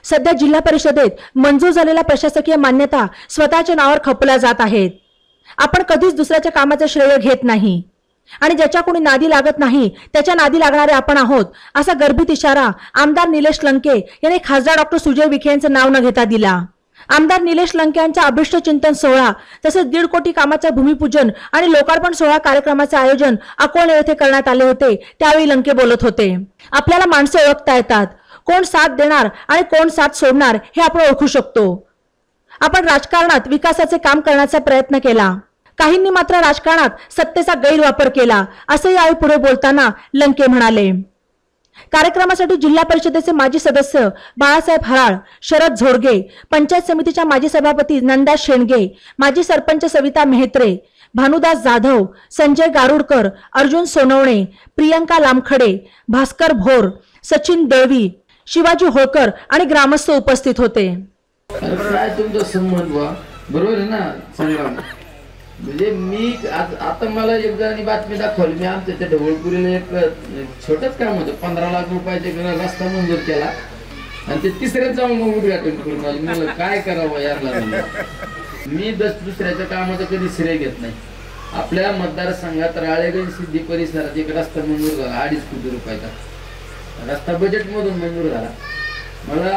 सध्या जिल्हा परिषदेत मंजूर झालेल्या प्रशासकीय मान्यता स्वतःच्या नावावर खपवल्या जात आहेत। आपण कधीच दुसऱ्याच्या कामाचे श्रेय घेत नाही आणि ज्याच्या कोणी नादी लागत नाही त्याच्या नादी लागणारे आपण आहोत, असा गर्भित इशारा आमदार निलेश लंके यांनी खासदार डॉक्टर सुजय विखे यांचे नाव न घेता दिला। आमदार निलेश लंके यांच्या अभिष्ट चिंतन सोहळा तसेच 1.5 कोटी कामाचे भूमिपूजन आणि लोकार्पण सोहळा कार्यक्रमाचे आयोजन अकोले येथे करण्यात आले होते। त्यावेळी लंके बोलत होते। आपल्याला माणसे ओळखता येतात, कोण साथ देणार आणि कोण साथ सोडणार हे आपण ओळखू शकतो। आपण राजकारणात विकासाचे काम करण्याचा प्रयत्न केला, काहींनी मात्र राजकारणात सत्तेचा गैरवापर केला, असे यावेळी पुढे बोलताना लंके म्हणाले। कार्यक्रमासाठी जिल्हा परिषदेचे माजी सदस्य बाळासाहेब हराळ, शरद झोडगे, पंचायत समितीच्या माजी सभापती नंदा शेंडगे, माजी सरपंच सविता मेहत्रे, भानुदास जाधव, संजय गारुडकर, अर्जुन सोनवणे, प्रियंका लामखडे, भास्कर भोर, सचिन दळवी, शिवाजी होळकर आणि ग्रामस्थ उपस्थित होते। काय तुमचा संबंध बरोबर आहे ना संग्राम? म्हणजे मी आता मला एक जणांनी बातमी दाखवली, मी आमच्या त्या ढवळपुरीला एक छोटच काम होतं, 15 लाख रुपयाचा रस्ता मंजूर केला आणि ते तिसऱ्याच जाऊन उद्घाटन करून आलो। मला काय करावं यारला, मी दुसऱ्याच्या कामाचं कधी श्रेय घेत नाही। आपल्या मतदारसंघात राळेगण सिद्धी परिसरात एक रस्ता मंजूर झाला, 2.5 कोटी रुपयाचा रस्ता बजेट मधून मंजूर झाला। मला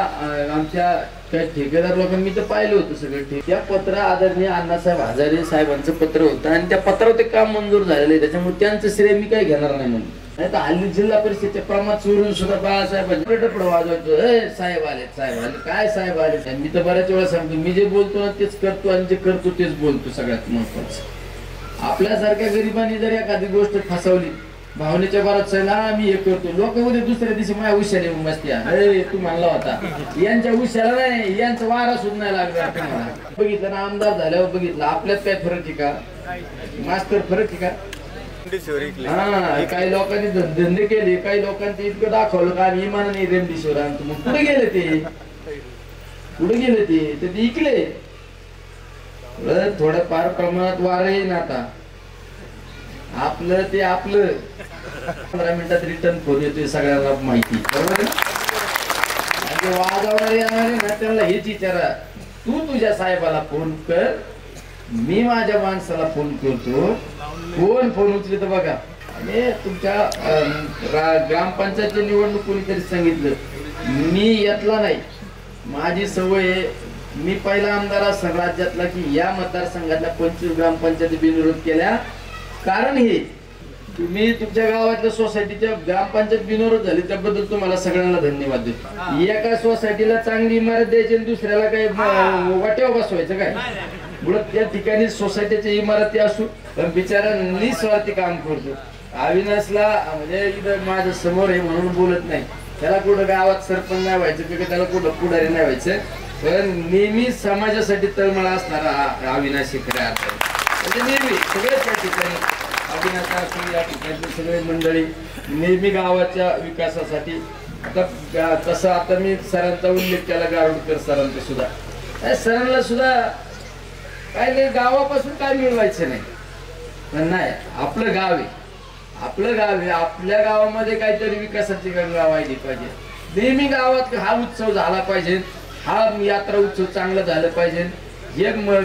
आमच्या ठेकेदार लोकांनी मी तर पाहिलं होतं सगळं त्या पत्र आदरणीय अण्णासाहेब हजारे साहेबांचं पत्र होतं आणि त्या पत्रावर ते काम मंजूर झालेलं आहे, त्याच्यामुळे त्यांचं श्रेय मी काही घेणार नाही म्हणून। नाही तर हल्ली जिल्हा परिषदेच्या प्रमाणात चोरून सुद्धा बाळासाहेबांचे डपडं वाजवायचं, साहेब आले साहेब आले, काय साहेब आले। मी तर बऱ्याच वेळा सांगतो, मी जे बोलतो ना तेच करतो आणि जे करतो तेच बोलतो। सगळ्यात महत्वाचं, आपल्यासारख्या गरिबांनी जर एखादी गोष्ट फसवली भावनेच्या भरात ना मी हे करतो, लोक उद्या दुसऱ्या दिवशी माझ्या उशाला येऊन बसते, अरे तू म्हणला होता, यांच्या उशाला नाही, यांचा वारा सुद्धा नाही लागला तुम्हाला। बघितलं ना, आमदार झाल्यावर बघितलं आपल्यात काय फरक आहे का, मास्तर फरक आहे का? हा, काही लोकांनी धंदे केले, काही लोकांनी इतकं दाखवलं का आम्ही इमान नाही रेमडेसिवीर आणतो, मग कुठे गेले ते, कुठे गेले ते इकले। थोडं फार प्रमाणात वारा येईल आता आपलं, ते आपलं 15 मिनिटात रिटर्न फोन येतोय, सगळ्यांना माहिती बरोबर आहे। वाजवणारे येणारे ना त्यांना हेच विचारा, तू तुझ्या साहेबाला फोन कर, मी माझ्या माणसाला फोन करतो, कोण फोन उचले तर बघा। आणि तुमच्या ग्रामपंचायतची निवडणूक कोणीतरी सांगितलं, मी येतला नाही, माझी सवय आहे, मी पहिला आमदार असा राज्यातला की या मतदारसंघातल्या 25 ग्रामपंचायती बिनविरोध केल्या। कारण हे तुम्ही तुमच्या गावातल्या सोसायटीच्या ग्रामपंचायत बिनविरोध झाली त्याबद्दल तुम्हाला सगळ्यांना धन्यवाद देतो। एका सोसायटीला चांगली इमारत द्यायची आणि दुसऱ्याला काही वाट्यावर बसवायचं काय? मुळात त्या ठिकाणी सोसायटीची इमारती असू पण बिचारा निस्वार्थी काम करतो। अविनाशला म्हणजे इथं माझ्या समोर आहे म्हणून बोलत नाही, त्याला कुठं गावात सरपंच नाही व्हायचं किंवा त्याला कुठं पुढारी नाही व्हायचं, पण नेहमी समाजासाठी तळमळा असणारा अविनाश खऱ्या अर्थाने म्हणजे नेहमी सगळ्याच त्या ठिकाणी अविनाश या ठिकाणी सगळे मंडळी नेहमी गावाच्या विकासासाठी। आता तसं आता मी सरांचा उल्लेख केला, गारुडकर सरांचा सुद्धा, सरांना सुद्धा काय नाही गावापासून काय मिळवायचं नाही, पण नाही आपलं गाव आहे, आपलं गाव आहे, आपल्या गावामध्ये काहीतरी विकासाची गंगा वाहिली पाहिजे। नेहमी गावात हा उत्सव झाला पाहिजे, हा यात्रा उत्सव चांगला झाला पाहिजे, हे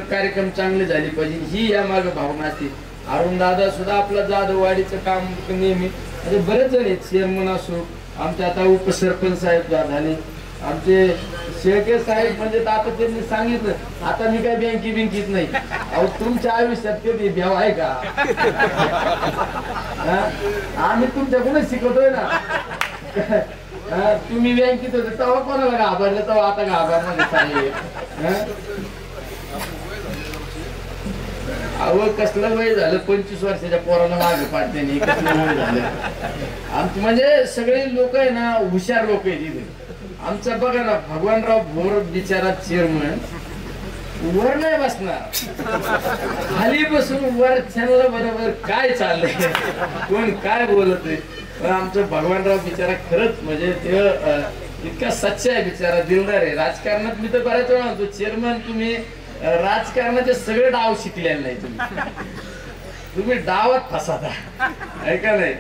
कार्यक्रम चांगले झाले पाहिजे, ही या मागे भावना असते। अरुण दादा सुद्धा आपलं जाधववाडीचं काम नेहमी म्हणजे बरेच जण आहेत, चेअरमन असो, आमचे आता उपसरपंच साहेब झाले, आमचे शेळके साहेब म्हणजे आता त्यांनी सांगितलं आता मी काय बँकीत नाही। अहो तुमच्या आयुष्यात कधी भ्याव आहे का? आम्ही तुमच्याकडूनच शिकवतोय ना, तुम्ही बँकेत होते तेव्हा कोणाला घाबरलं, तेव्हा आता घाबरणार चालेल। अहो कसलं वय झालं, 25 वर्षाच्या पोराला मागे पाडते कसलं वय झालं। आमचे म्हणजे सगळे लोक आहे ना हुशार लोक आहेत इथे। आमचा बघा ना भगवानराव भोर बिचारा चेअरमन वर नाही बसणार, खाली बसून वर चॅनल बरोबर काय चाललंय कोण काय बोलत आहे, पण आमचं भगवानराव बिचारा खरंच म्हणजे ते इतका सच्चा आहे बिचारा, दिलदार आहे। राजकारणात मी तर बऱ्याच वेळा म्हणतो चेअरमन तुम्ही राजकारणाचे सगळे डाव शिकलेले नाही, तुम्ही डावात फसाता आहे का नाही?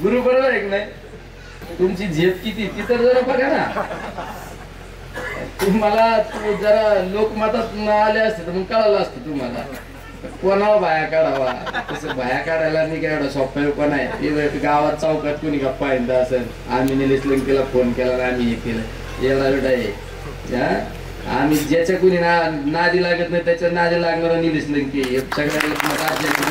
गुरु बरोबर आहे की नाही? तुमची झेप किती ती तर जरा बघा ना। तुम्हाला जरा लोकमतात न आले असते तर मग कळालं असतं तुम्हाला कोणाला बाया काढावा. तसं बाया काढायला नाही काय एवढा सोपा पण आहे. गावात चौकात कोणी गप्पा येत असेल, आम्ही निलेश लंकेला फोन केला आणि आम्ही हे केलं, एवढा वेळ आहे. आम्ही ज्याच्या कोणी नादी लागत नाही त्याच्या नादी लागणारा निलेश लंके सगळ्या विधानसभेची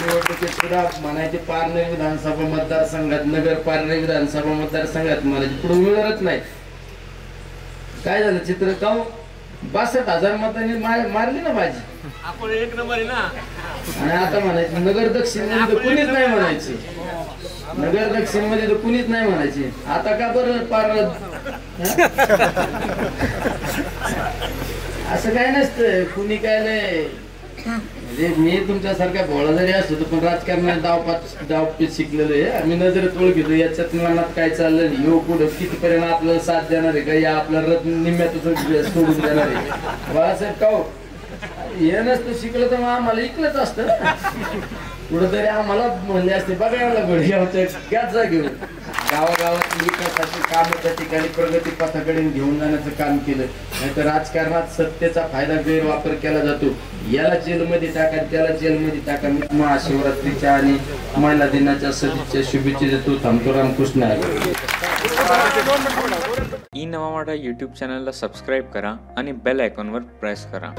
निवडणुकीत सुद्धा म्हणायचे पारनेर विधानसभा मतदारसंघात, नगर पारनेर विधानसभा मतदारसंघात म्हणायचे पुढे उमेदवारच नाही. काय झालं चित्र का 62,000 मतांनी मारली ना बाजी, आपण एक नंबर आहे ना. आणि आता म्हणायचं नगर दक्षिण मध्ये तर कुणीच नाही म्हणायचे, नगर दक्षिण मध्ये तर कुणीच नाही म्हणायचे. आता का बरं पार असं काय नसतं, कुणी काय नाही. म्हणजे मी तुमच्यासारख्या भोळा जरी असतो पण राजकारणात डावपीत शिकलेलो आहे. आम्ही नजरेत ओळखीतो याच्यात मनात काय चाललं नाही, योग पुढं कितीपर्यंत आपल्याला साथ देणार आहे का, या आपल्या रथ निम्म्यातच सोडून देणार आहे. बाळासाहेब काहो हे नसतं शिकलं तर मग आम्हाला इकलंच असतं. कुठंतरी आम्हाला म्हणले असते बघायला घोडे त्याच जागेवर गावागावात विकासाची कामं त्या ठिकाणी प्रगती पथाकडे घेऊन जाण्याचं काम केलं. नाहीतर राजकारणात सत्तेचा फायदा गैरवापर केला जातो. याला जेलमध्ये टाका, त्याला जेलमध्ये टाका. मी महाशिवरात्रीच्या आणि महिला दिनाच्या सदिच्छा शुभेच्छा देतो. थांबतो. रामकृष्ण आहे. ई नवा मराठा यूट्यूब चॅनलला सबस्क्राईब करा आणि बेल आयकॉनवर प्रेस करा.